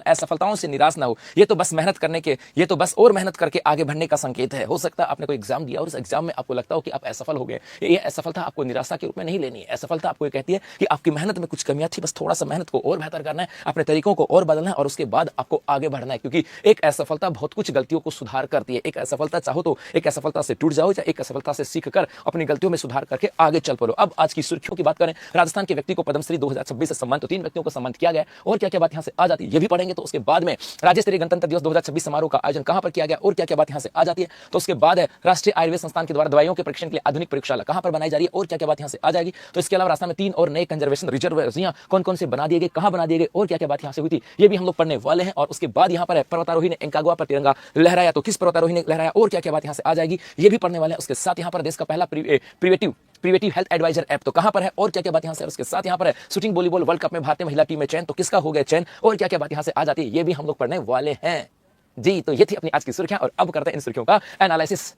असफलताओं से निराश ना हो। ये तो बस मेहनत करने के, ये तो बस और मेहनत करके आगे बढ़ने का संकेत है। हो सकता है आपने कोई एग्जाम दिया और उस एग्जाम में आपको लगता हो कि आप असफल हो गए। ये असफलता आपको निराशा के रूप में नहीं लेनी है। असफलता आपको ये कहती है कि आपकी मेहनत में कुछ कमियां थी, बस थोड़ा सा मेहनत को और बेहतर करना है, अपने तरीकों को और बदलना है और उसके बाद आपको आगे बढ़ना है। क्योंकि एक असफलता बहुत कुछ गलतियों को सुधार करती है। एक असफलता चाहो तो एक असफलता से टूट जाओ, या एक असफलता से सीख कर अपनी गलतियों में सुधार करके आगे चल पड़ो। अब आज की सुर्खियों की बात करें, राजस्थान के व्यक्ति को पद्मश्री 2026 से सम्मानित, तो 3 व्यक्तियों को सम्मानित किया गया और क्या क्या बात यहां से आ जाती है ये भी पढ़ेंगे। तो उसके बाद में राज्य स्तरीय गणतंत्र दिवस 2026 समारोह का आयोजन कहां पर किया गया और क्या क्या बात यहां से आ जाती है। तो उसके बाद है राष्ट्रीय आयुर्वेद संस्थान के द्वारा दवाइयों के परीक्षण के लिए आधुनिक प्रयोगशाला कहां पर बनाई जा रही है और क्या क्या बात यहां से आ जाएगी। तो इसके अलावा राजस्थान में 3 और नए कंजर्वेशन रिजर्वायर्स कौन कौन से बना दिए गए, कहां बना दिए गए और क्या क्या बात यहां से हुई थी, ये भी हम लोग पढ़ने वाले हैं। और उसके बाद यहां पर है पर्वतारोही ने एंकागुआ पर तिरंगा लहराया, तो किस पर्वतारोही ने लहराया और क्या क्या बात यहां से आ जाएगी ये भी पढ़ने वाले हैं। उसके साथ यहां पर देश का पहला प्रिवेटिव हेल्थ एडवाइजर ऐप तो कहां पर है और क्या क्या बात यहां से। उसके साथ यहां पर है शूटिंग वॉलीबॉल वर्ल्ड कप में भारतीय महिला टीम में चयन, तो किसका हो गया चयन और क्या क्या बात यहां से आ जाती है ये भी हम लोग पढ़ने वाले हैं जी। तो ये थी अपनी आज की सुर्खियां और अब करते हैं इन सुर्खियों का एनालिसिस।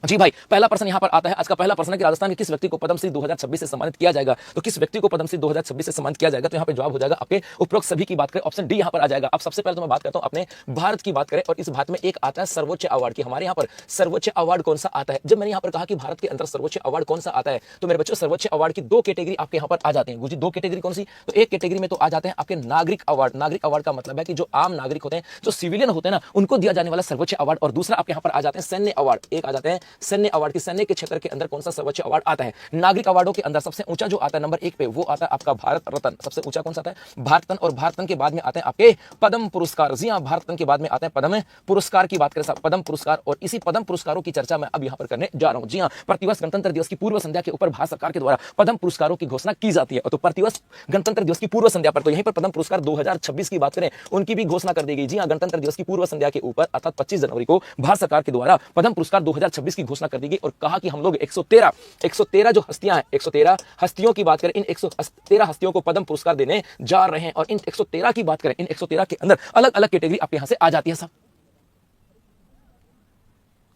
जी भाई, पहला प्रश्न यहां पर आता है। आज का पहला प्रश्न है कि राजस्थान के किस व्यक्ति को पद्मश्री 2026 से सम्मानित किया जाएगा। तो किस व्यक्ति को पद्मश्री 2026 से सम्मानित किया जाएगा, तो यहां पे जवाब हो जाएगा आपके उपरोक्त सभी की बात करें, ऑप्शन डी यहां पर आ जाएगा। अब सबसे पहले तो मैं बात करता हूं अपने भारत की बात करें, और इस भारत में एक आता है सर्वोच्च अवार्ड की। हमारे यहां पर सर्वोच्च अवार्ड कौन सा आता है। जब मैंने यहां पर कहा कि भारत के अंदर सर्वोच्च अवार्ड कौन सा आता है, तो मेरे बच्चों सर्वोच्च अवार्ड की 2 कैटेगरी आपके यहां पर आ जाते हैं। गुरुजी 2 कैटेगरी कौन सी, तो एक कैटेगरी में तो आ जाते हैं आपके नागरिक अवार्ड। नागरिक अवार्ड का मतलब है कि जो आम नागरिक होते हैं, जो सिविलियन होते हैं ना, उनको दिया जाने वाला सर्वोच्च अवार्ड। और दूसरा आपके यहां पर आ जाते हैं सैन्य अवार्ड। एक आ जाते हैं सैन्य अवार्ड की सैन्य के क्षेत्र के अंदर कौन सा सर्वोच्च अवार्ड आता है। नागरिक अवार्डों के अंदर सबसे ऊंचा जो आता है नंबर 1 पे, वो आता है आपका भारत रत्न। सबसे ऊंचा कौन सा आता है, भारत रत्न। और भारत रत्न के बाद में आते हैं आपके पद्म पुरस्कार। जी हां, भारत रत्न के बाद में आते हैं पद्म पुरस्कार की बात करें, पद्म पुरस्कार। और इसी पद्म पुरस्कारों की चर्चा मैं अब यहां पर करने जा रहा हूं। जी हां, प्रतिवर्ष गणतंत्र दिवस की पूर्व संध्या के ऊपर भारत सरकार के द्वारा पद्म पुरस्कारों की घोषणा की जाती है। तो प्रतिवर्ष गणतंत्र दिवस की पूर्व संध्या पर, तो यहीं पर पद्म पुरस्कार 2026 की बात करें, उनकी भी घोषणा कर दी गई। जी हां, गणतंत्र दिवस की पूर्व संध्या के ऊपर अर्थात 25 जनवरी को भारत सरकार के द्वारा पद्म पुरस्कार 2026 की घोषणा कर दी गई। और कहा कि हम लोग 113 जो हस्तियां हैं, 113 हस्तियों की बात करें, इन 113 हस्तियों को पद्म पुरस्कार देने जा रहे हैं। और इन 113 की बात करें, इन 113 के अंदर अलग अलग कैटेगरी आपके यहां से आ जाती है सब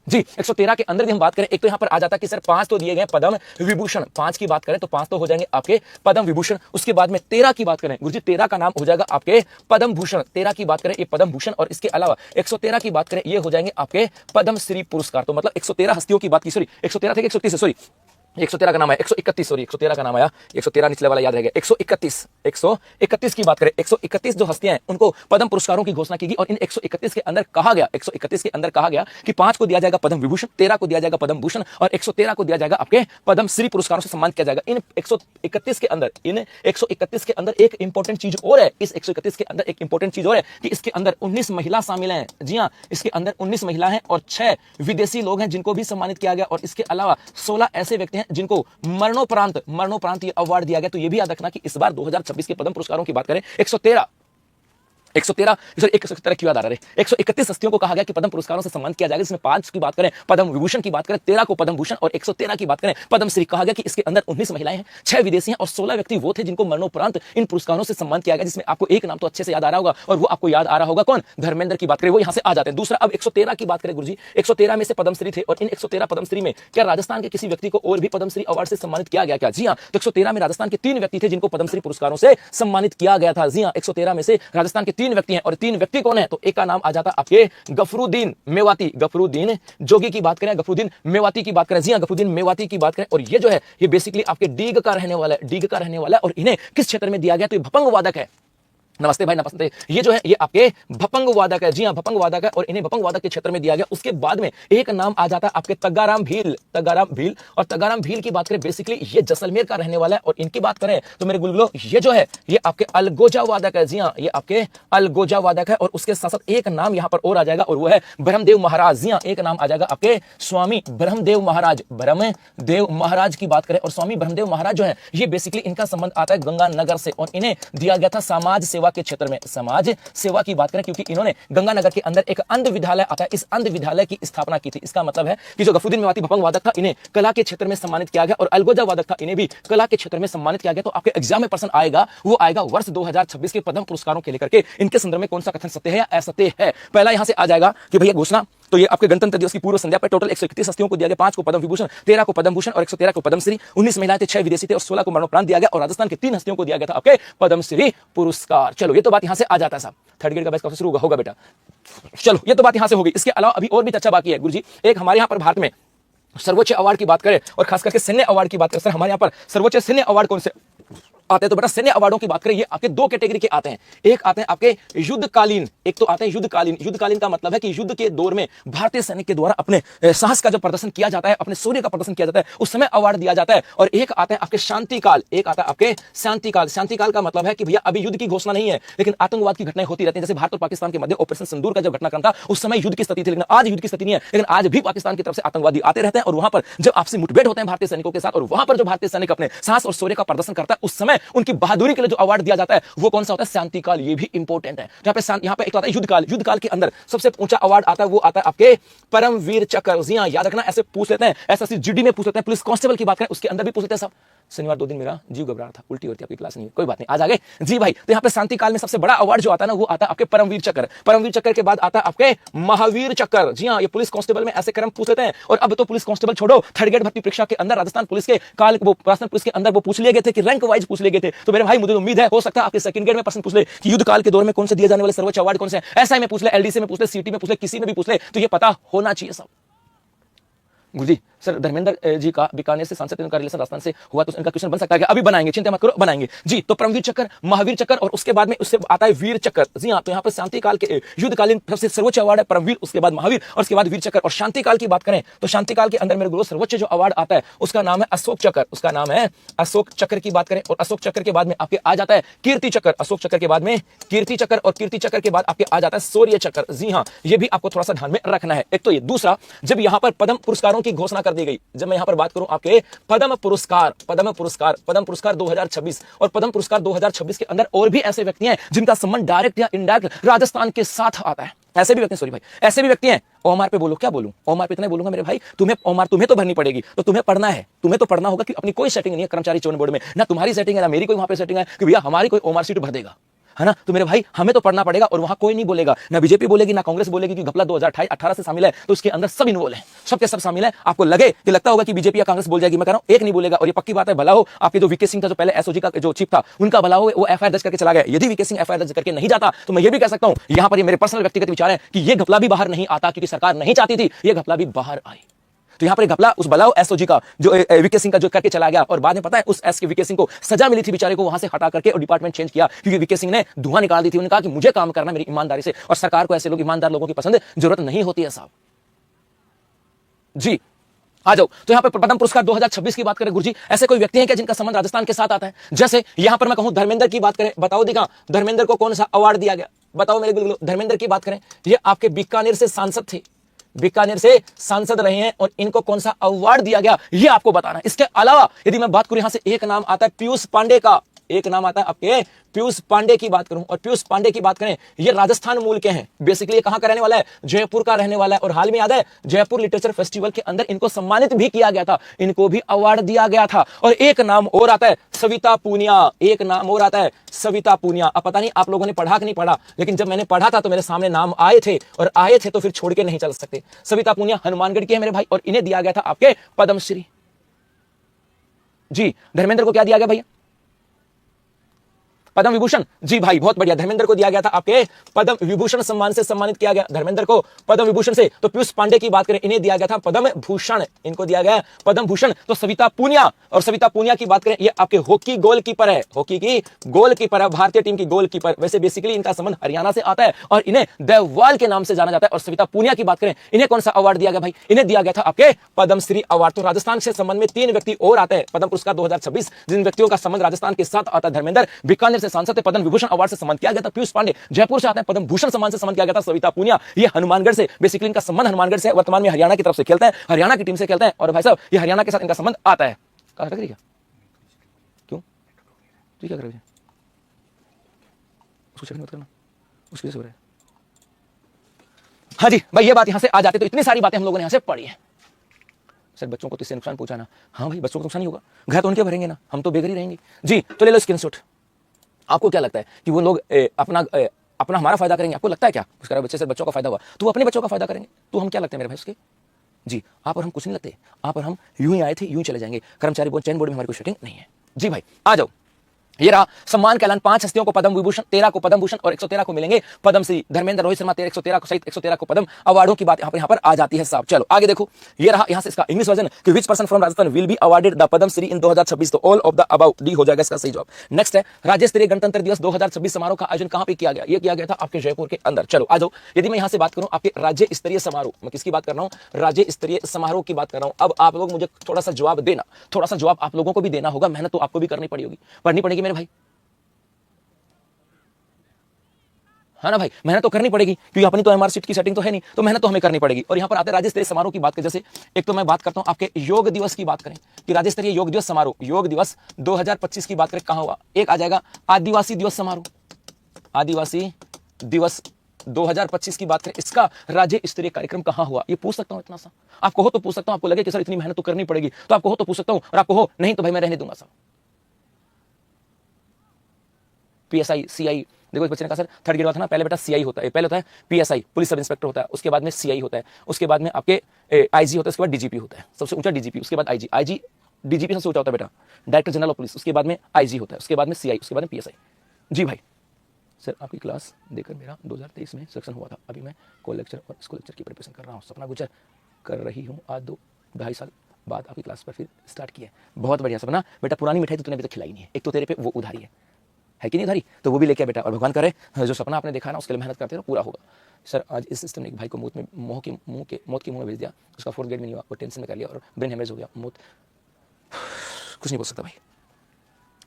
जी। 113 के अंदर भी हम बात करें, एक तो यहां पर आ जाता है कि सर 5 तो दिए गए पद्म विभूषण, 5 की बात करें तो 5 तो हो जाएंगे आपके पद्म विभूषण। उसके बाद में 13 की बात करें, गुरुजी 13 का नाम हो जाएगा आपके पद्म भूषण। 13 की बात करें ये पद्म भूषण, और इसके अलावा 113 की बात करें ये हो जाएंगे आपके पद्म श्री पुरस्कार। तो मतलब 113 हस्तियों की बात की, सॉरी 113 थे 130 सॉरी 113 का नाम है 131, सॉरी 113 का नाम आया, 113 निचले वाला याद रहेगा। 131 की बात करें, 131 जो हस्तियां हैं उनको पद्म पुरस्कारों की घोषणा की गई। और इन 131 के अंदर कहा गया, 131 के अंदर कहा गया कि 5 को दिया जाएगा पद्म विभूषण, 13 को दिया जाएगा पद्म भूषण और 113 को दिया जाएगा आपके पद्म श्री पुरस्कारों से सम्मानित किया जाएगा। इन 131 के अंदर एक इंपॉर्टेंट चीज और है। इस 131 के अंदर एक इंपॉर्टेंट चीज और है कि इसके अंदर 19 महिला शामिल हैं। जी हां, इसके अंदर 19 महिला हैं और 6 विदेशी लोग हैं जिनको भी सम्मानित किया गया। और इसके अलावा 16 ऐसे व्यक्ति जिनको मरणोपरांत ये अवार्ड दिया गया। तो ये भी याद रखना कि इस बार 2026 के पद्म पुरस्कारों की बात करें, 113 की याद आ रहा है, 131 हस्तियों को कहा गया कि पद्म पुरस्कारों से सम्मानित किया जाएगा। इसमें 5 की बात करें पद्म विभूषण की बात करें, 13 को पद्म भूषण और 113 की बात करें पद्मश्री। कहा गया कि इसके अंदर 19 महिलाएं हैं, 6 विदेशी हैं और 16 व्यक्ति वो थे जिनको मरणोपरांत इन पुरस्कारों से सम्मानित किया गया। जिसमें आपको एक नाम तो अच्छे से याद आ रहा होगा, और वो आपको याद आ रहा होगा कौन, धर्मेंद्र की बात करें, वो यहां से आ जाते हैं। दूसरा अब 113 की बात करें गुरुजी, 113 में से पद्मश्री थे। और इन 113 पद्मश्री में क्या राजस्थान के किसी व्यक्ति को और भी पद्मश्री अवार्ड से सम्मानित किया गया क्या? जी हां, तो 113 में राजस्थान के 3 व्यक्ति थे जिनको पद्मश्री पुरस्कारों से सम्मानित किया गया था। जी हां, 113 में से राजस्थान के 3 व्यक्ति हैं। और 3 व्यक्ति कौन है, तो एक का नाम आ जाता आपके गफरुद्दीन मेवाती, गफरुद्दीन जोगी की बात करें, गफरुद्दीन मेवाती की बात करें। जी हां, गफरुद्दीन मेवाती की बात करें। और ये जो है ये बेसिकली आपके डीग का रहने वाला है, डीग का रहने वाला है। और इन्हें किस क्षेत्र में दिया गया, तो ये भपंग वादक है। नमस्ते भाई, नमस्ते। ये जो है ये आपके भपंग वादक है। जी हां, भपंग वादक है और इन्हें भपंग वादक के क्षेत्र में दिया गया। उसके बाद में एक नाम आ जाता है आपके तग्गाराम भील, तग्गाराम भील। और तग्गाराम भील की बात करें, बेसिकली ये जैसलमेर का रहने वाला है। और इनकी बात करें तो मेरे गुलगुलो ये जो है ये आपके अलगोजा वादक है। जी हां, ये आपके अलगोजा वादक है। और उसके साथ साथ एक नाम यहां पर और आ जाएगा और वो है ब्रह्मदेव महाराज। जी हां, एक नाम आ जाएगा आपके स्वामी ब्रह्मदेव महाराज, ब्रह्मदेव महाराज की बात करें। और स्वामी ब्रह्मदेव महाराज जो है ये बेसिकली इनका संबंध आता है गंगानगर से। और इन्हें दिया गया था समाज सेवा के क्षेत्र में, समाज सेवा की बात करें, क्योंकि इन्होंने गंगानगर के अंदर एक अंध विद्यालय आता है, इस अंध विद्यालय की स्थापना की थी। इसका मतलब है कि जो गफरुद्दीन मेवाती भपंग वादक था, इन्हें कला के क्षेत्र में सम्मानित किया गया। और अलगोजा वादक था, इन्हें भी कला के क्षेत्र में सम्मानित किया गया। तो आपके एग्जाम में प्रश्न आएगा, वो आएगा वर्ष 2026 के पद्म पुरस्कारों के लेकर के इनके संदर्भ में कौन सा कथन सत्य है या असत्य है। पहला यहां से आ जाएगा कि भैया घोषणा तो ये आपके गणतंत्र दिवस की पूर्व संध्या पर टोटल 131 हस्तियों को दिया गया, 5 को पद्म विभूषण, 13 को पद्म भूषण और 113 को पद्मश्री, 19 महिलाएं थे, 6 विदेशी थे और 16 को मरणोपरांत दिया गया और राजस्थान के 3 हस्तियों को दिया गया था आपके पद्मश्री पुरस्कार। चलो ये तो बात यहां से आ जाता है साहब, थर्ड ग्रेड का बैच कब से शुरू होगा बेटा। चलो ये तो बात यहां से हो गई। इसके अलावा अभी और भी चर्चा बाकी है गुरुजी। एक हमारे यहां पर भारत में सर्वोच्च अवार्ड की बात करें और खास करके सैन्य अवार्ड की बात करें, सर हमारे यहाँ पर सर्वोच्च सैन्य अवार्ड कौन से आते हैं, तो बेटा सैन्य अवार्डों की बात करें ये आपके 2 कैटेगरी के आते हैं। एक आते हैं आपके युद्धकालीन, एक तो आते हैं युद्धकालीन। युद्धकालीन का मतलब है कि युद्ध के दौर में भारतीय सैनिक के द्वारा अपने साहस का जो प्रदर्शन किया जाता है, अपने शौर्य का प्रदर्शन किया जाता है, उस समय अवार्ड दिया जाता है। और एक आता है आपके शांतिकाल, एक आता है आपके शांतिकाल। शांतिकाल का मतलब है कि भैया अभी युद्ध की घोषणा नहीं है लेकिन आतंकवाद की घटनाएं होती रहती हैं। जैसे भारत और पाकिस्तान के मध्य ऑपरेशन सिंदूर का जब घटनाक्रम था उस समय युद्ध की स्थिति थी, लेकिन आज युद्ध की स्थिति नहीं है। लेकिन आज भी पाकिस्तान की तरफ से आतंकवादी आते रहते हैं और वहां पर जब आपसी मुठभेड़ होते हैं भारतीय सैनिकों के साथ और वहां पर जो भारतीय सैनिक अपने साहस और शौर्य का प्रदर्शन करता है उस समय उनकी बहादुरी जो अवार्ड दिया जाता है वो कौन सा होता है, शांतिकाल। ये भी इंपॉर्टेंट है। यहाँ पे एक तो आता है युद्धकाल। युद्धकाल के अंदर सबसे ऊंचा अवार्ड आता है वो आता है आपके परमवीर चक्र। जी हां, याद रखना, ऐसे पूछ लेते हैं, एसएससी जीडी में पूछ लेते हैं, पुलिस कांस्टेबल की बात करें उसके अंदर भी पूछ लेते हैं साहब। शनिवार 2 दिन मेरा जीव घबरा रहा था, उल्टी होती आपकी क्लास नहीं है, कोई बात नहीं, आज आगे जी भाई। तो यहाँ पे शांतिकाल में सबसे बड़ा अवार्ड जो आता है ना वो आता है आपके परमवीर चक्र। परमवीर चक्र के बाद आता है आपके महावीर चक्र। जी हाँ, ये पुलिस कांस्टेबल में ऐसे क्रम पूछ लेते हैं। और अब तो पुलिस कांस्टेबल छोड़ो, थर्ड ग्रेड भर्ती परीक्षा के अंदर राजस्थान पुलिस के काल वो राजस्थान पुलिस के अंदर वो पूछ लिए गए थे कि रैंक वाइज पूछ लिए गए थे। तो मेरे भाई मुझे उम्मीद है हो सकता है आपके सेकंड ग्रेड में प्रश्न पूछ ले कि युद्ध काल के दौर में कौन से दिए जाने वाले सर्वोच्च अवार्ड कौन से हैं। एसआई में पूछ ले, एलडीसी में पूछ ले, सीटी में पूछ ले, किसी में भी पूछ ले, तो ये पता होना चाहिए सब। गुरुजी सर धर्मेंद्र जी का बीकानेर से सांसद का रिलेशन राजस्थान से हुआ तो इनका क्वेश्चन बन सकता है कि अभी बनाएंगे, चिंता मत करो बनाएंगे जी। तो परमवीर चक्र, महावीर चक्र और उसके बाद में उससे आता है वीर चक्र। जी हाँ, तो यहाँ पर शांतिकाल के युद्धकालीन सबसे सर्वोच्च अवार्ड है परमवीर, उसके बाद महावीर और उसके बाद वीर चक्र। और शांतिकाल की बात करें तो शांतिकाल के अंदर मेरे गुरु सर्वोच्च जो अवार्ड आता है उसका नाम है अशोक चक्र। उसका नाम है अशोक चक्र की बात करें और अशोक चक्र के बाद में आपके आ जाता है कीर्ति चक्र। अशोक चक्र के बाद में कीर्ति चक्र और कीर्ति चक्र के बाद आपके आ जाता है शौर्य चक्र। जी हाँ, ये भी आपको थोड़ा सा ध्यान में रखना है। एक तो ये, दूसरा जब यहाँ पर पद्म पुरस्कारों की घोषणा कर दी गई, जब मैं बात करूं आपके पद्म पुरस्कार 2026 और पद्म पुरस्कार 2026 के अंदर और भी ऐसे व्यक्ति हैं जिनका संबंध डायरेक्ट या इनडायरेक्ट राजस्थान के साथ आता है। ऐसे भी व्यक्ति, सॉरी भाई, ऐसे भी व्यक्ति हैं। ओमार पे बोलो, क्या बोलूं, ओमार पे इतना बोलूंगा मेरे भाई, तुम्हें ओमार तुम्हें तो भरनी पड़ेगी, तो तुम्हें पढ़ना है, तुम्हें तो पढ़ना होगा कि अपनी कोई सेटिंग नहीं है कर्मचारी चयन बोर्ड में, ना तुम्हारी सेटिंग है ना मेरी कोई वहां पे सेटिंग है कि भैया हमारी कोई ओमार सीट भर देगा, है ना। तो मेरे भाई हमें तो पढ़ना पड़ेगा और वहां कोई नहीं बोलेगा, ना बीजेपी बोलेगी ना कांग्रेस बोलेगी कि घपला 2018 से शामिल है, तो उसके अंदर सब इन्वॉल्व है, सबके सब शामिल है। आपको लगे कि लगता होगा कि बीजेपी या कांग्रेस बोल जाएगी, मैं कह रहा हूं एक नहीं बोलेगा। और ये पक्की बात है, भला हो आपके जो वीके सिंह था जो पहले एसओजी का जो चीफ था उनका भला हो वो एफआईआर दर्ज करके चला गया। यदि वीके सिंह एफआईआर दर्ज करके नहीं जाता तो मैं ये भी कह सकता हूं, यहां पर ये मेरे पर्सनल व्यक्तिगत विचार है कि ये घपला भी बाहर नहीं आता क्योंकि सरकार नहीं चाहती थी ये घपला भी बाहर आए। तो यहां पर घपला उस बलाओ एसओजी का जो वीके सिंह का जो करके चला गया और बाद में पता है उस एस के वीके सिंह को सजा मिली थी बेचारे को, वहां से हटा करके और डिपार्टमेंट चेंज किया क्योंकि वीके सिंह ने धुआं निकाल दी थी। उन्होंने कहा कि मुझे काम करना मेरी ईमानदारी से, और सरकार को ऐसे लोग ईमानदार लोगों की पसंद जरूरत नहीं होती है साहब जी। आ जाओ, तो यहां पर पद्म पुरस्कार 2026 की बात करें गुरुजी, ऐसे कोई व्यक्ति हैं क्या जिनका संबंध राजस्थान के साथ आता है। जैसे यहां पर मैं कहूं धर्मेंद्र की बात करें, बताओ दिखा धर्मेंद्र को कौन सा अवार्ड दिया गया, बताओ मेरे गुरु। धर्मेंद्र की बात करें, ये आपके बीकानेर से सांसद थे, बीकानेर से सांसद रहे हैं और इनको कौन सा अवार्ड दिया गया ये आपको बताना है। इसके अलावा यदि मैं बात करूं यहां से एक नाम आता है पीयूष पांडे का, एक नाम आता है आपके पीयूष पांडे की बात करूं, और पीयूष पांडे की बात करें ये राजस्थान मूल के हैं। बेसिकली ये कहां का रहने वाला है, जयपुर का रहने वाला है। और हाल में याद है जयपुर लिटरेचर फेस्टिवल के अंदर इनको सम्मानित भी किया गया था, इनको भी अवार्ड दिया गया था। और एक नाम और आता है सविता पूनिया, एक नाम और आता है सविता पूनिया। अब पता नहीं आप लोगों ने पढ़ा कि नहीं पढ़ा, लेकिन जब मैंने पढ़ा था तो मेरे सामने नाम आए थे और आए थे तो फिर छोड़ के नहीं चल सकते। सविता पूनिया हनुमानगढ़ की है मेरे भाई और इन्हें दिया गया था आपके पद्मश्री जी। धर्मेंद्र को क्या दिया गया भैया, पद्म विभूषण जी भाई, बहुत बढ़िया। धर्मेंद्र को दिया गया था आपके पद्म विभूषण सम्मान से सम्मानित किया गया धर्मेंद्र को पद्म विभूषण से। तो पीयूष पांडे की बात करें इन्हें दिया गया था पद्म भूषण, इनको दिया गया पद्म भूषण। तो सविता पूनिया, और सविता पूनिया की बात करें ये आपके हॉकी गोलकीपर है, हॉकी की गोलकीपर है, भारतीय टीम की गोलकीपर। वैसे बेसिकली इनका संबंध हरियाणा से आता है और इन्हें देववाल के नाम से जाना जाता है। और सविता पूनिया की बात करें इन्हें कौन सा अवार्ड दिया गया भाई, इन्हें दिया गया था आपके पद्मश्री अवार्ड। तो राजस्थान से संबंध में 3 व्यक्ति और आते हैं पद्म पुरस्कार 2026 जिन व्यक्तियों का संबंध राजस्थान के साथ आता है। धर्मेंद्र बीकानेर से सांसद थे, पद्म विभूषण अवार्ड से सम्मान किया गया था। पीयूष पांडे जयपुर से आते हैं, पद्म भूषण सम्मान से सम्मान किया गया था। सविता पूनिया ये हनुमानगढ़ से, बेसिकली इनका संबंध हनुमानगढ़ से, वर्तमान में हरियाणा की तरफ से खेलते हैं, हरियाणा की टीम से खेलते हैं। और भाई साहब ये हरियाणा के साथ इनका संबंध आता है। क्या क्यों तू क्या कर रहे हो, उसको चेक मत करना, उसकी वजह से हो रहा है। हाँ जी भाई ये बात यहां से आ जाती, तो इतनी सारी बातें हम लोगों ने यहां से पढ़ी है। सर बच्चों को तो इससे नुकसान पहुंचाना, हाँ भाई बच्चों को नुकसान ही होगा, घर तो उनके भरेंगे ना, हम तो बेघर ही रहेंगे जी। तो ले लो स्क्रीनशॉट। आपको क्या लगता है कि वो लोग अपना अपना हमारा फायदा करेंगे? आपको लगता है क्या उसका बच्चे से बच्चों का फायदा हुआ तो वो अपने बच्चों का फायदा करेंगे? तो हम क्या लगते हैं मेरे भाई उसके? जी, आप और हम कुछ नहीं लगते। आप और हम यूं ही आए थे, यूं ही चले जाएंगे। कर्मचारी बोर्ड, चयन बोर्ड में हमारी कोई सेटिंग नहीं है। जी भाई, आ जाओ। ये रहा सम्मान का ऐलान। 5 हस्तियों को पद्म विभूषण, 13 को पद्म भूषण और 113 को मिलेंगे पद्मश्री। धर्मेंद्र, रोहित शर्मा 113 को सहित 113 को पद्म अवार्डों की बात यहाँ पर आ जाती है साहब। चलो आगे देखो, ये रहा यहाँ से इसका इंग्लिश वर्जन कि which person from Rajasthan will be awarded the Padma Shri in 2026। तो all of the above D हो जाएगा इसका सही जवाब। नेक्स्ट है राज्य स्तरीय गणतंत्र दिवस 2026 समारोह का आयोजन कहां पे किया गया? ये किया गया था आपके जयपुर के अंदर। चलो आ जाओ, यदि मैं यहां से बात करूं आपके राज्य स्तरीय समारोह, मैं किसकी बात कर रहा हूं? राज्य स्तरीय समारोह की बात कर रहा हूं। अब आप लोग मुझे थोड़ा सा जवाब देना, थोड़ा सा जवाब आप लोगों को भी देना होगा। मेहनत तो आपको भी करनी पड़ेगी, पढ़नी पड़ेगी मेरे भाई, है ना भाई? मेहनत तो करनी पड़ेगी क्योंकि अपनी तो एमआर सीट की सेटिंग तो है नहीं, तो मेहनत तो हमें करनी पड़ेगी। और यहां पर आते राज्य स्तरीय समारोह की बात करें, जैसे एक तो मैं बात करता हूं आपके योग दिवस की बात करें कि राज्य स्तरीय योग दिवस समारोह, योग दिवस 2025 की बात करें कहां हुआ? एक आ जाएगा आदिवासी दिवस समारोह, आदिवासी दिवस 2025 की बात करें, इसका राज्य स्तरीय कार्यक्रम कहां हुआ? ये पूछ सकता हूं इतना सा, आपको हो तो पूछ सकता हूं। आपको लगे कि सर इतनी मेहनत तो करनी पड़ेगी, तो आपको हो तो पूछ सकता हूं, और आपको हो नहीं तो भाई मैं रहने दूंगा सर। पीएसआई, सीआई, देखो इस बच्चे ने कहा सर थर्ड ग्रेड था ना, पहले बेटा सीआई होता है, पहले होता है पीएसआई पुलिस सब इंस्पेक्टर होता है, उसके बाद में सीआई होता है, उसके बाद में आपके आईजी होता है, उसके बाद डीजीपी होता है, सबसे ऊंचा डीजीपी, उसके बाद आईजी, आईजी डीजीपी सबसे ऊंचा होता है बेटा, डायरेक्टर जनरल ऑफ पुलिस, उसके बाद में आईजी होता है, उसके बाद में सीआई, उसके बाद में पीएसआई। जी भाई, सर आपकी क्लास देकर मेरा 2023 में सिलेक्शन हुआ था, अभी मैं को लेक्चर और स्कूल लेक्चर की प्रिपरेशन कर रहा हूँ, सपना गुजर कर रही हूँ, आज 2-2.5 साल बाद आपकी क्लास पर फिर स्टार्ट किया है। बहुत बढ़िया सपना बेटा, पुरानी मिठाई तो तूने अभी तक खिलाई नहीं है, एक तो तेरे पे वो उधारी है कि नहीं उधारी, तो वो भी लेके बेटा, और भगवान करे जो सपना आपने देखा ना उसके लिए मेहनत करते रहो, पूरा होगा। सर आज इस सिस्टम ने एक भाई को मौत के मुंह में भेज दिया, उसका 4th ग्रेड में नहीं हुआ, वो टेंशन में कर लिया और ब्रेन हेमरेज हो गया, मौत। कुछ नहीं बोल सकता भाई,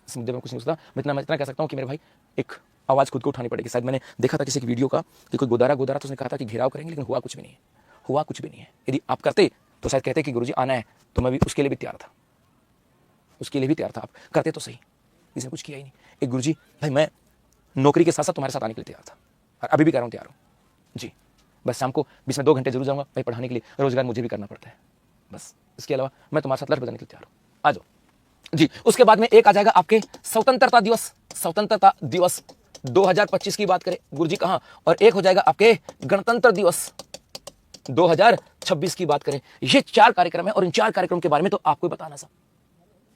इस मुद्दे में कुछ नहीं हो सकता। मैं इतना कह सकता हूँ कि मेरे भाई एक आवाज़ खुद को उठानी पड़ेगी। शायद मैंने देखा था किसी की वीडियो का कि कोई गोदारा तो उसने कहा था कि घेराव करेंगे, लेकिन हुआ कुछ भी नहीं है, हुआ कुछ भी नहीं है। यदि आप करते तो शायद कहते कि गुरुजी आना है, तो मैं भी उसके लिए भी तैयार था, उसके लिए भी तैयार था। आप करते तो सही, इसने कुछ किया ही नहीं। एक गुरुजी भाई मैं नौकरी के साथ साथ तुम्हारे साथ आने के लिए तैयार था, और अभी भी कह रहा हूँ तैयार हूँ जी। बस शाम को बीच में 2 घंटे जरूर जाऊँगा भाई पढ़ाने के लिए, रोजगार मुझे भी करना पड़ता है, बस इसके अलावा मैं तुम्हारे साथ लड़ बजाने के लिए तैयार हूँ, आ जाओ जी। उसके बाद में एक आ जाएगा आपके स्वतंत्रता दिवस, स्वतंत्रता दिवस 2025 की बात करें गुरुजी कहां, और एक हो जाएगा आपके गणतंत्र दिवस 2026 की बात करें। ये 4 कार्यक्रम है और इन 4 कार्यक्रम के बारे में तो आपको बताना सब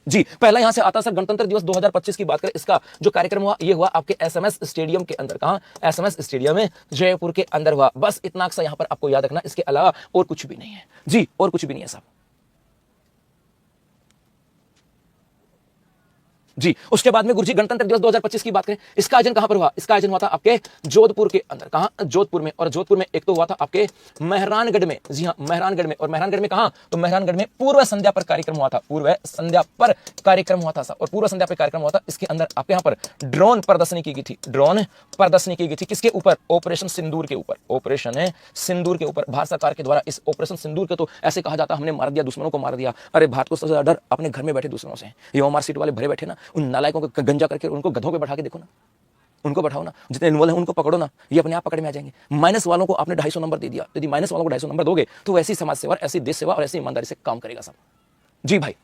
जी। पहला यहां से आता सर गणतंत्र दिवस 2025 की बात करें, इसका जो कार्यक्रम हुआ ये हुआ आपके एसएमएस स्टेडियम के अंदर। कहां? एसएमएस स्टेडियम में जयपुर के अंदर हुआ। बस इतना सा यहां पर आपको याद रखना, इसके अलावा और कुछ भी नहीं है जी, और कुछ भी नहीं है साहब जी। उसके बाद में गुरुजी गणतंत्र दिवस 2025 की बात करें, इसका आयोजन कहां पर हुआ? इसका आयोजन हुआ था आपके जोधपुर के अंदर। कहां? जोधपुर में। और जोधपुर में एक तो हुआ था आपके मेहरानगढ़ में, जी हां मेहरानगढ़ में। और मेहरानगढ़ में कहां? तो मेहरानगढ़ में पूर्व संध्या पर कार्यक्रम हुआ था, पूर्व संध्या पर कार्यक्रम हुआ था सर। और पूर्व संध्या पर कार्यक्रम हुआ था, इसके अंदर आपके यहां पर ड्रोन प्रदर्शनी की गई थी, ड्रोन प्रदर्शनी की गई थी। किसके ऊपर? ऑपरेशन सिंदूर के ऊपर, ऑपरेशन है सिंदूर के ऊपर। भारत सरकार के द्वारा इस ऑपरेशन सिंदूर के तो ऐसे कहा जाता हमने मार दिया, दुश्मनों को मार दिया। अरे भारत को सबसे ज्यादा डर अपने घर में बैठे दुश्मनों से। ये ओमार सीट वाले भरे बैठे ना, उन नालायकों को गंजा करके उनको गधों पे बैठा के देखो ना, उनको बैठाओ ना, जितने इन्वॉल्व हैं उनको पकड़ो ना, ये अपने आप पकड़ में आ जाएंगे। माइनस वालों को आपने 250 नंबर दे दिया, यदि माइनस वालों को 250 नंबर दोगे तो ऐसी समाज सेवा, ऐसी देश सेवा और ऐसी ईमानदारी से काम करेगा सब जी भाई।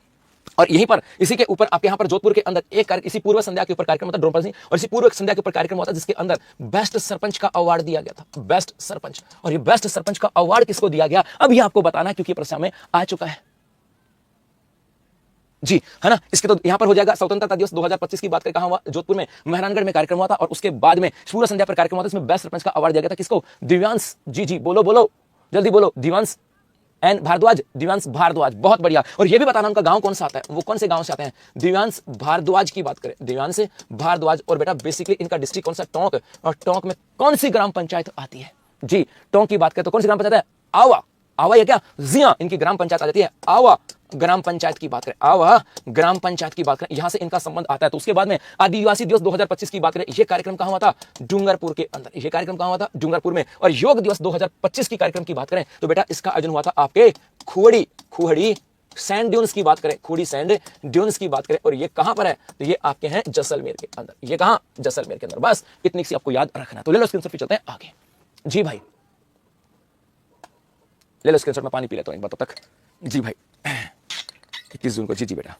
और यहीं पर इसी के ऊपर आपके यहां पर जोधपुर के अंदर एक इसी पूर्व संध्या के ऊपर कार्यक्रम होता ड्रोन प्रदर्शनी, और इसी पूर्व संध्या के ऊपर कार्यक्रम होता जिसके अंदर बेस्ट सरपंच का अवार्ड दिया गया था, बेस्ट सरपंच। और ये बेस्ट सरपंच का अवार्ड किसको दिया गया अब ये आपको बताना है, क्योंकि परीक्षा में आ चुका है जी, है ना। इसके तो यहां पर हो जाएगा स्वतंत्रता दिवस 2025 की बात करें, कहां हुआ? जोधपुर में, मेहरानगढ़ में कार्यक्रम हुआ था। और उसके बाद में पूर्व संध्या पर कार्यक्रम हुआ था, इसमें बेस्ट सरपंच का अवार्ड दिया गया था किसको? दिव्यांश, जी जी बोलो बोलो जल्दी बोलो, दिव्यांश एन भारद्वाज, दिव्यांश भारद्वाज। बहुत बढ़िया। और ये भी बताना उनका गांव कौन सा आता है, वो कौन से गांव से आते हैं? दिव्यांश भारद्वाज की बात करें, दिव्यांश भारद्वाज। और बेटा बेसिकली इनका डिस्ट्रिक्ट कौन सा? टोंक। और टोंक में कौन सी ग्राम पंचायत आती है जी? टोंक की बात करें तो कौन सी ग्राम पंचायत है? आवा, आवा ये क्या? जी हां, इनकी ग्राम पंचायत आ जाती है आवा ग्राम पंचायत की बात करें, आवा ग्राम पंचायत की बात करें, यहां से इनका संबंध आता है। तो उसके बाद में आदिवासी दिवस 2025 की बात करें, यह कार्यक्रम कहां हुआ था? डूंगरपुर के अंदर। यह कार्यक्रम कहां हुआ था? डूंगरपुर में। और योग दिवस 2025 की कार्यक्रम की बात करें तो बेटा इसका आयोजन हुआ था आपके खुहड़ी सैंड ड्यून्स की बात करें, खुहड़ी सैंड ड्यून्स की बात करें। और ये कहां पर है? तो ये आपके हैं जैसलमेर के अंदर। ये कहां? जैसलमेर के अंदर। बस इतनी सी आपको याद रखना। तो ले लो स्क्रीनशॉट पे चलते हैं आगे जी भाई, ले लो स्क्रीनशॉट में पानी पी लेता हूं एक बार तब तक जी भाई। 21 जून को, जी जी बेटा।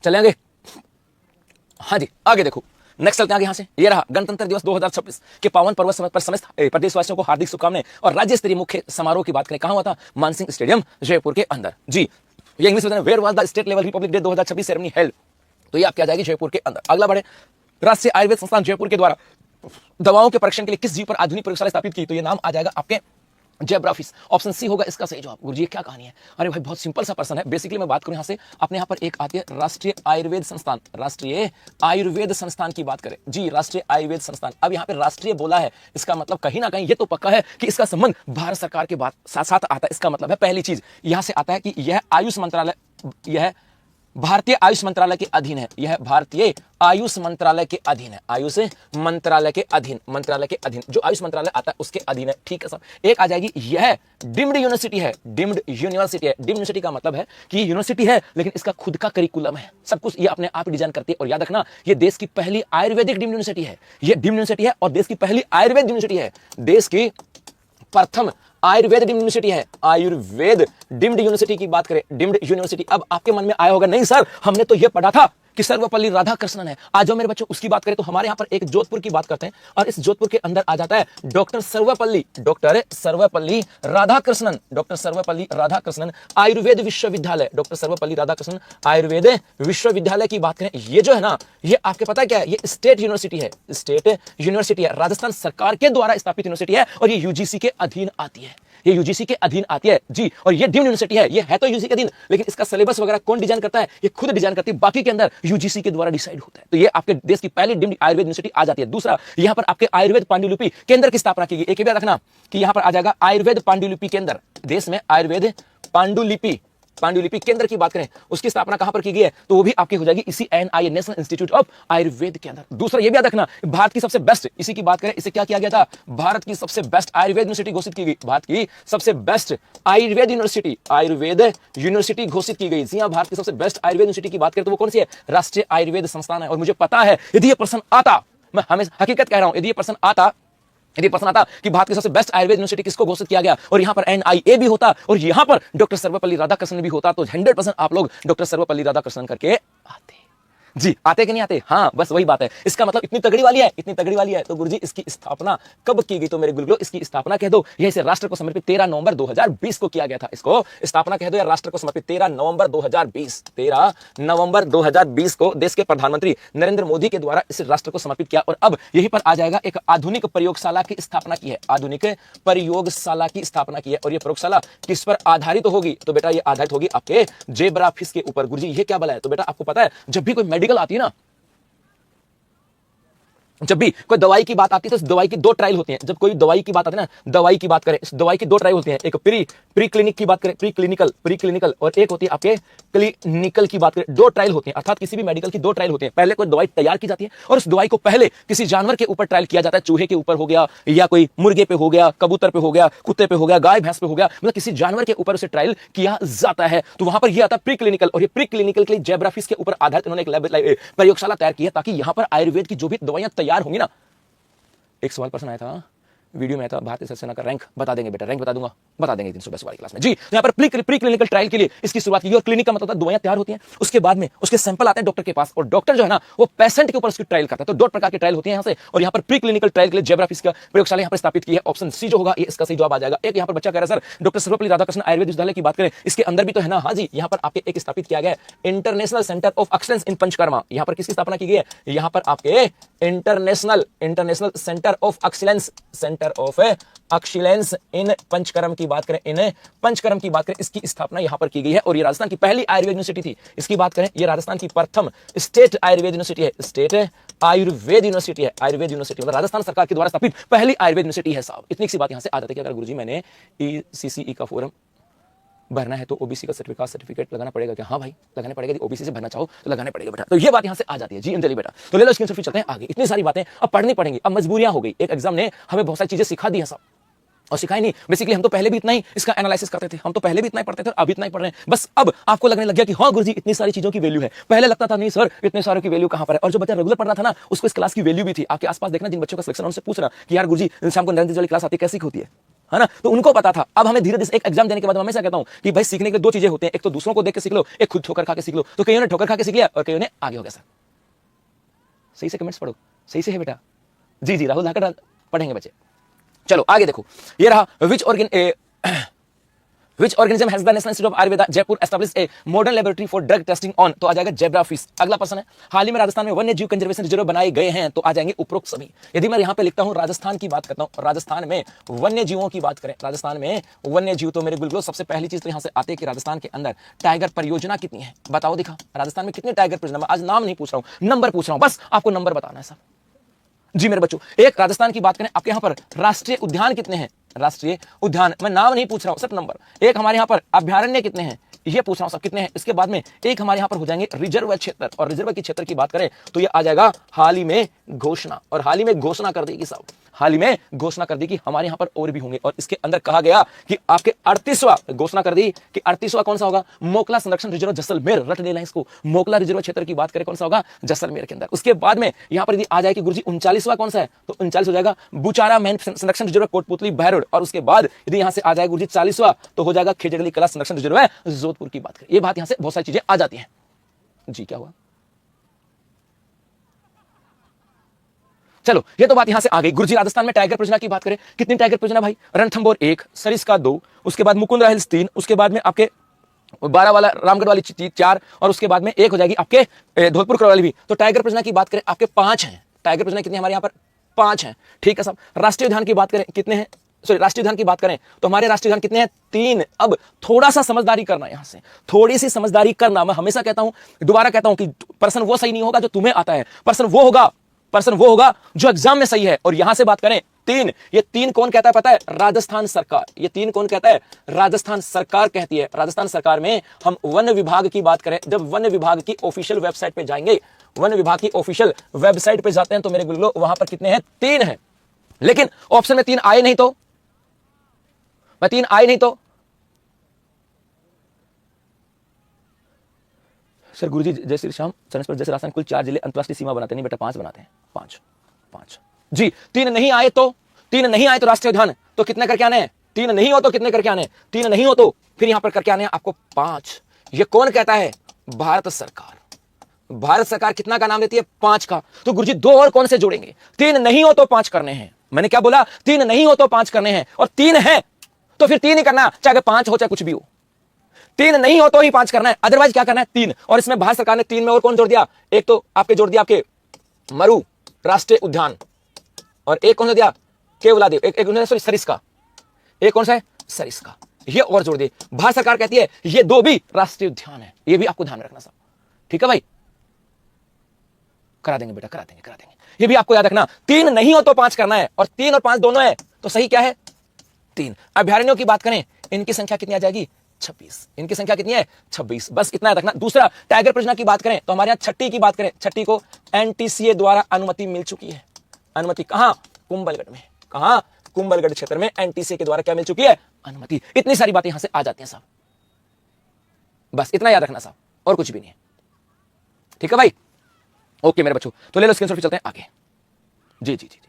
चलेंगे। हाँ जी, आगे देखो, नेक्स्ट चलते हैं आगे यहाँ से। ये रहा गणतंत्र दिवस 2026 के पावन पर्व पर समस्त प्रदेशवासियों को हार्दिक शुभकामनाएं। और राज्य स्तरीय मुख्य समारोह की बात करें, कहां हुआ था? मानसिंह स्टेडियम जयपुर के अंदर। जी, ये इंग्लिश में where was the state level Republic Day 2026 ceremony held, तो ये आपकी आ जाएगी जयपुर के अंदर। अगला बढ़े, राष्ट्रीय आयुर्वेद संस्थान जयपुर के द्वारा दवाओं के परीक्षण के लिए किस जीव पर आधुनिक प्रयोगशाला स्थापित की? तो ये नाम आ जाएगा आपके जेब्राफिश। ऑप्शन सी होगा इसका सही जवाब। गुरुजी क्या कहानी है? अरे भाई बहुत सिंपल सा पर्सन है। बेसिकली मैं बात करूं यहां से, अपने यहां पर एक आती है राष्ट्रीय आयुर्वेद संस्थान। राष्ट्रीय आयुर्वेद संस्थान की बात करें जी, राष्ट्रीय आयुर्वेद संस्थान। अब यहां पे राष्ट्रीय बोला है, इसका मतलब कहीं ना कहीं ये तो पक्का है कि इसका संबंध भारत सरकार के बात साथ साथ आता है। इसका मतलब है पहली चीज यहां से आता है कि यह आयुष मंत्रालय, यह भारतीय आयुष मंत्रालय के अधीन है। यह भारतीय आयुष मंत्रालय के अधीन है। आयुष मंत्रालय के अधीन, मंत्रालय के अधीन जो आयुष मंत्रालय आता है उसके अधीन है। ठीक है साहब। एक आ जाएगी, यह डीम्ड यूनिवर्सिटी है। डीम्ड यूनिवर्सिटी है। डीम्ड यूनिवर्सिटी का मतलब है कि यूनिवर्सिटी है लेकिन इसका खुद का करिकुलम है, सब कुछ ये अपने आप डिजाइन करती है। और याद रखना, ये देश की पहली आयुर्वेदिक डीम्ड यूनिवर्सिटी है। ये डीम्ड यूनिवर्सिटी है और देश की पहली आयुर्वेद यूनिवर्सिटी है। देश की प्रथम आयुर्वेद डिम्ड यूनिवर्सिटी है। आयुर्वेद डिम्ड यूनिवर्सिटी की बात करें, डिम्ड यूनिवर्सिटी। अब आपके मन में आया होगा, नहीं सर हमने तो यह पढ़ा था कि सर्वपल्ली राधाकृष्णन है। आज जो मेरे बच्चों उसकी बात करें तो हमारे यहां पर एक जोधपुर की बात करते हैं और इस जोधपुर के अंदर आ जाता है डॉक्टर सर्वपल्ली राधाकृष्णन। डॉक्टर सर्वपल्ली राधाकृष्णन आयुर्वेद विश्वविद्यालय। डॉक्टर सर्वपल्ली राधाकृष्णन आयुर्वेद विश्वविद्यालय की बात करें, ये जो है ना, ये आपके पता है क्या है? ये स्टेट यूनिवर्सिटी है। स्टेट यूनिवर्सिटी है, राजस्थान सरकार के द्वारा स्थापित यूनिवर्सिटी है और ये यूजीसी के अधीन आती है। ये यूजीसी के अधीन आती है जी। और ये डीम्ड यूनिवर्सिटी है, ये है तो यूजीसी के अधीन, लेकिन इसका सिलेबस वगैरह कौन डिजाइन करता है? ये खुद डिजाइन करती है, बाकी के अंदर यूजीसी के द्वारा डिसाइड होता है। तो ये आपके देश की पहली डीम्ड आयुर्वेद यूनिवर्सिटी आ जाती है। दूसरा, यहां पर आपके आयुर्वेद पांडुलिपि केंद्र की स्थापना की गई। एक याद रखना कि यहां पर आ जाएगा आयुर्वेद पांडुलिपि केंद्र। देश में आयुर्वेद पांडुलिपि केंद्र की बात करें, उसकी स्थापना कहां पर की गई है? तो वो भी आपकी हो जाएगी इसी NIA, national institute of Ayurveda के अंदर। दूसरा ये भी याद रखना, भारत की सबसे बेस्ट, इसी की बात करें, इसे क्या किया गया था? भारत की सबसे बेस्ट आयुर्वेद यूनिवर्सिटी घोषित की गई। भारत की सबसे बेस्ट आयुर्वेद यूनिवर्सिटी घोषित की गई। जी हां, भारत की सबसे बेस्ट आयुर्वेद यूनिवर्सिटी की बात करें तो वो कौन सी है? राष्ट्रीय आयुर्वेद संस्थान है। और मुझे पता है, यदि ये प्रश्न आता, मैं हमेशा हकीकत कह रहा हूं, यदि ये प्रश्न आता कि भारत की सबसे बेस्ट आयुर्वेद यूनिवर्सिटी किसको घोषित किया गया और यहां पर एनआईए भी होता और यहां पर डॉक्टर सर्वपल्ली राधाकृष्णन भी होता, तो 100% आप लोग डॉक्टर सर्वपल्ली राधाकृष्णन करके आते। जी, आते कि नहीं आते? हाँ, बस वही बात है। इसका मतलब इतनी तगड़ी वाली है, इतनी तगड़ी वाली है। तो गुरुजी इसकी स्थापना कब की गई? तो मेरे गुरुजी इसकी स्थापना कह दो, यह इसे राष्ट्र को समर्पित 13 नवंबर 2020 को किया गया था। इसको स्थापना कह दो या राष्ट्र को समर्पित 13 नवंबर 2020। 13 नवंबर 2020 को देश के प्रधानमंत्री नरेंद्र मोदी के द्वारा इसे राष्ट्र को समर्पित किया। और अब यहीं पर आ जाएगा, एक आधुनिक प्रयोगशाला की स्थापना की है। आधुनिक प्रयोगशाला की स्थापना की है। और यह प्रयोगशाला किस पर आधारित होगी? तो बेटा ये आधारित होगी आपके जेब्राफिश के ऊपर। गुरुजी ये क्या बला है? तो बेटा आपको पता है, जब भी कोई मेडिकल आती है ना, जब भी कोई दवाई की बात आती है तो दवाई की दो ट्रायल होती हैं। जब कोई दवाई की बात आती है ना, दवाई की बात करें, इस दवाई की दो ट्रायल होती हैं। एक प्री क्लिनिक की बात करें, प्री क्लिनिकल, और एक होती है आपके क्लिनिकल की बात करें। दो ट्रायल होती हैं, अर्थात किसी भी मेडिकल की दो ट्रायल होती हैं। पहले कोई दवाई तैयार की जाती है और उस दवाई को पहले किसी जानवर के ऊपर ट्रायल किया जाता है। चूहे के ऊपर हो गया, या कोई मुर्गे पे हो गया, कबूतर पे हो गया, कुत्ते पे हो गया, गाय भैंस पे हो गया, मतलब किसी जानवर के ऊपर उसे ट्रायल किया जाता है। तो वहां पर यह आता है प्री क्लिनिकल। और ये प्री क्लिनिकल के लिए जेब्राफिश के ऊपर आधारित उन्होंने एक प्रयोगशाला तैयार की है, ताकि यहां पर आयुर्वेद की जो भी दवाइयां तैयार होंगी ना। एक सवाल प्रश्न आया था, वीडियो में आया था, भारतीय सेना का रैंक बता देंगे बेटा, रैंक बता दूंगा, बता देंगे 310 वाली क्लास में। जी, यहाँ पर प्री क्लिनिकल ट्रायल के लिए इसकी शुरुआत की। और क्लिनिक का मतलब दवाइयां तैयार होती हैं, उसके बाद में उसके सैंपल आते हैं डॉक्टर के पास, और डॉक्टर जो है ना वो पेशेंट के ऊपर उसकी ट्रायल करता है। तो दो प्रकार की ट्रायल होती है यहाँ से। और यहाँ पर प्री क्लिनिकल ट्रायल के लिए जेब्राफिश का प्रयोगशाला यहाँ पर स्थापित की है। ऑप्शन सी जो होगा ये इसका सही जवाब आ जाएगा। एक यहाँ पर बच्चा कह रहा है सर डॉक्टर सर्वपल्ली राधाकृष्णन आयुर्वेद विश्वविद्यालय की बात करें, इसके अंदर भी तो है ना? हाँ जी, यहाँ पर आपके एक स्थापित किया गया international centre of excellence in panchakarma. यहाँ पर किसकी स्थापना की गई है? यहाँ पर आपके international centre of excellence in panchakarma की बात करें, इन पंचकर्म की बात करें, इसकी स्थापना यहां पर की गई है। और ये राजस्थान की पहली आयुर्वेद यूनिवर्सिटी थी। इसकी बात करें, ये राजस्थान की प्रथम स्टेट आयुर्वेद यूनिवर्सिटी है। स्टेट आयुर्वेद यूनिवर्सिटी है। आयुर्वेद यूनिवर्सिटी मतलब राजस्थान सरकार के द्वारा स्थापित पहली आयुर्वेद यूनिवर्सिटी है साहब। इतनी सी बात यहां से आ जाती है कि अगर गुरुजी मैंने ईसीसीई का फॉर्म भरना है तो ओबीसी का सर्टिफिकेट लगाना पड़ेगा क्या? हाँ भाई लगाना पड़ेगा। यदि ओबीसी से भरना चाहो तो लगाना पड़ेगा बेटा। तो ये बात यहां से आ जाती है। जी अंजलि बेटा, तो ले लो स्क्रीनशॉट, चलते हैं आगे। इतनी सारी बातें अब पढ़नी पड़ेंगी, अब मजबूरियां हो गई। एक एग्जाम ने हमें बहुत सारी चीजें सिखा दी है साहब, और सिखाई नहीं। बेसिकली हम तो पहले भी इतना ही इसका एनालिसिस करते थे, हम तो पहले भी इतना ही पढ़ते थे और अभी इतना ही पढ़ रहे हैं। बस अब आपको लगने लग गया कि हाँ गुरुजी इतनी सारी चीजों की वैल्यू है। पहले लगता था नहीं सर इतने सारों की वैल्यू कहां पर है। और जो बच्चा रेगुलर पढ़ रहा था ना, उसको इस क्लास की वैल्यू भी थी। आपके आसपास देखना, जिन बच्चों का सिलेक्शन उनसे पूछना कि यार गुरुजी शाम को नरेंद्र वाली क्लास आती है, कैसी होती है? है ना, तो उनको पता था। अब हमें धीरे धीरे एक एग्जाम देने के बाद मैं हमेशा कहता हूं कि भाई सीखने के दो चीजें होते हैं, एक तो दूसरों को देख के सीख लो, एक खुद ठोकर खा के सीख लो। तो कईयों ने ठोकर खा के सीख लिया और कईयों ने आगे हो गया। सर सही से कमेंट्स पढ़ो, सही से है बेटा। जी जी राहुल धाकड़ पढ़ेंगे बच्चे। चलो आगे देखो, ये रहा Which organism has the National Institute of Ayurveda Jaipur established a modern laboratory for drug testing on? तो आ जाएगा जेब्राफिश। अगला प्रश्न है, हाल ही में राजस्थान में वन्य जीव कंजर्वेशन रिजर्व बनाए गए हैं, तो आ जाएंगे उपरोक्त सभी। यदि मैं यहां पे लिखता हूं राजस्थान की बात करता हूं, राजस्थान में वन्य जीवों की बात करें, राजस्थान में वन्य जीव, तो मेरे गुलगुलो सबसे पहली चीज तो यहां से आते हैं कि राजस्थान के अंदर टाइगर परियोजना कितनी है, बताओ दिखा। राजस्थान में कितने टाइगर परियोजना, आज नाम नहीं पूछ रहा हूं, नंबर पूछ रहा हूं, बस आपको नंबर बताना है साहब। जी मेरे बच्चों, एक राजस्थान की बात करें, आपके यहां पर राष्ट्रीय उद्यान कितने हैं, राष्ट्रीय उद्यान, मैं नाम नहीं पूछ रहा हूं, सिर्फ नंबर। एक हमारे यहां पर अभ्यारण्य कितने हैं, ये पूछ रहा हूं सब कितने हैं। इसके बाद में एक हमारे यहां पर हो जाएंगे रिजर्व क्षेत्र, और रिजर्व की क्षेत्र की बात करें तो ये आ जाएगा हाल ही में घोषणा, और हाल ही में घोषणा कर देगी साहब, हाल ही में घोषणा कर दी कि हमारे यहां पर और भी होंगे। और इसके अंदर कहा गया कि आपके 38वां घोषणा कर दी कि 38वां कौन सा होगा, मोकला संरक्षण रिजर्व जैसलमेर, रट लेना इसको। मोकला रिजर्व क्षेत्र की बात करें कौन सा होगा, जैसलमेर के अंदर। उसके बाद में यहां पर यदि आ जाए कि गुरुजी 39वां कौन सा है, तो 39 हो जाएगा बुचारा मैन संरक्षण रिजर्व कोटपुतली बहरोड। और उसके बाद यदि यहां से आ जाए गुरुजी 40वां, तो हो जाएगा खेजड़ली कला संरक्षण रिजर्व है जोधपुर की बात करें। ये बात यहां से बहुत सारी चीजें आ जाती हैं। जी क्या हुआ, चलो ये तो बात यहां से आ गई। गुरुजी राजस्थान में टाइगर परियोजना की बात करें, कितनी टाइगर परियोजना भाई, रणथंबोर 1, सरिस्का 2, उसके बाद मुकुंदरा हिल्स 3, उसके बाद में आपके 12 वाला रामगढ़ वाली 4, और उसके बाद में एक हो जाएगी आपके धौलपुर वाली भी। तो टाइगर परियोजना की बात करें आपके 5 हैं। टाइगर परियोजना कितनी हमारे यहां पर, 5 हैं, ठीक है साहब। राष्ट्रीय उद्यान की बात करें कितने हैं, सॉरी राष्ट्रीय उद्यान की बात करें तो हमारे राष्ट्रीय उद्यान कितने हैं, 3। अब थोड़ा सा समझदारी करना, यहां से थोड़ी सी समझदारी करना। मैं हमेशा कहता हूं, दोबारा कहता हूं कि पर्सन वो सही नहीं होगा जो तुम्हें आता है, पर्सन वो होगा जो एग्जाम में सही है। और यहां से बात करें 3, ये 3 कौन कहता है पता है, राजस्थान सरकार। ये 3 कौन कहता है, राजस्थान सरकार कहती है। राजस्थान सरकार में हम वन विभाग की बात करें, जब वन विभाग की ऑफिशियल वेबसाइट पे जाएंगे, वन विभाग की ऑफिशियल वेबसाइट पे जाते हैं तो मेरे गुरुलो वहां पर कितने हैं, 3 हैं। लेकिन ऑप्शन में 3 आए नहीं तो, मैं 3 आए नहीं तो सर गुरुजी जय श्री श्याम चरणस्पर्श जैसे राजस्थान कुल 4 जिले अंतरराष्ट्रीय सीमा बनाते नहीं बेटा, 5 बनाते हैं, 5 जी। 3 नहीं आए तो, 3 नहीं आए तो राष्ट्रीय उद्यान तो कितने करके आने हैं, 3 नहीं हो तो कितने करके आने हैं, 3 नहीं हो तो फिर यहां पर करके आने हैं आपको 5। ये कौन कहता है, भारत सरकार। भारत सरकार कितना का नाम देती है, 5 का। तो गुरुजी 2 और कौन से जोड़ेंगे, 3 नहीं हो तो 5 करने हैं। मैंने क्या बोला, 3 नहीं हो तो 5 करने हैं, और 3 है तो फिर 3 ही करना, चाहे 5 हो चाहे कुछ भी हो। 3 नहीं हो तो ही 5 करना है, अदरवाइज क्या करना है, 3। और इसमें भारत सरकार ने 3 में और कौन जोड़ दिया, एक तो आपके जोड़ दिया आपके मरु राष्ट्रीय उद्यान, और एक कौन सा दिया, केवलादेव, एक सॉरी सरिस्का, एक कौन सा है, सरिस्का, ये और जोड़ दिए। भारत सरकार कहती है ये 2 भी राष्ट्रीय उद्यान है, ये भी आपको ध्यान में रखना सब, ठीक है भाई। करा देंगे बेटा, करा देंगे, ये भी आपको याद रखना। 3 नहीं हो तो 5 करना है, और 3 और 5 दोनों है, तो सही क्या है, 3। अभ्यारण्यों की बात करें, इनकी संख्या कितनी आ जाएगी, 26। इनकी संख्या कितनी है, 26, बस इतना याद रखना। दूसरा, टाइगर परियोजना की बात करें तो हमारे यहां छठी की बात करें, छठी को एनटीसीए द्वारा अनुमति मिल चुकी है। अनुमति कहां, कुंभलगढ़ में, कहां, कुंभलगढ़ क्षेत्र में एनटीसीए के द्वारा क्या मिल चुकी है, अनुमति। इतनी सारी बातें यहां से आ जाती हैं साहब, बस इतना याद रखना साहब, और कुछ भी नहीं है, ठीक है भाई। ओके मेरे बच्चों, तो ले लो स्क्रीनशॉट, चलते हैं आगे। जी जी जी जी।